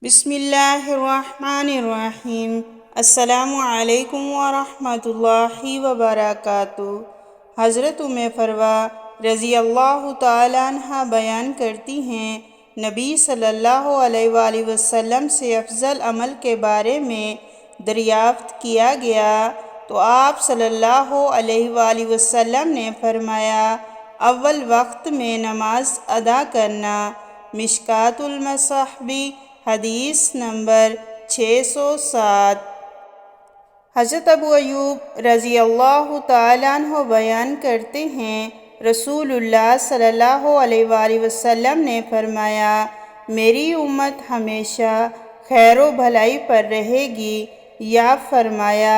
بسم اللہ الرحمن الرحیم۔ السلام علیکم ورحمۃ اللہ وبرکاتہ۔ حضرت فروہ رضی اللہ تعالیٰ عنہ بیان کرتی ہیں، نبی صلی اللہ علیہ وآلہ وسلم سے افضل عمل کے بارے میں دریافت کیا گیا تو آپ صلی اللہ علیہ وآلہ وسلم نے فرمایا، اول وقت میں نماز ادا کرنا۔ مشکوٰۃ المصابیح، حدیث نمبر 607۔ حضرت ابو ایوب رضی اللہ تعالیٰ عنہ بیان کرتے ہیں، رسول اللہ صلی اللہ علیہ وآلہ وسلم نے فرمایا، میری امت ہمیشہ خیر و بھلائی پر رہے گی، یا فرمایا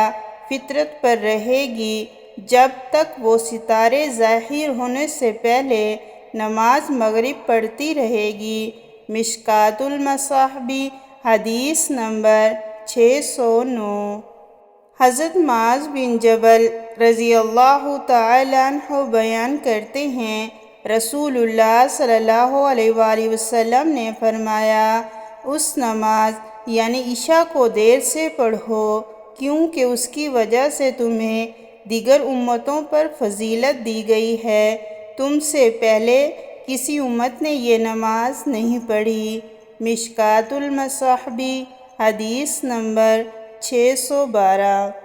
فطرت پر رہے گی جب تک وہ ستارے ظاہر ہونے سے پہلے نماز مغرب پڑھتی رہے گی۔ مشکوٰۃ المصابیح، حدیث نمبر 609۔ حضرت معاذ بن جبل رضی اللہ تعالیٰ عنہ بیان کرتے ہیں، رسول اللہ صلی اللہ علیہ وآلہ وسلم نے فرمایا، اس نماز یعنی عشاء کو دیر سے پڑھو، کیونکہ اس کی وجہ سے تمہیں دیگر امتوں پر فضیلت دی گئی ہے، تم سے پہلے کسی امت نے یہ نماز نہیں پڑھی۔ مشکوٰۃ المصابیح، حدیث نمبر 612۔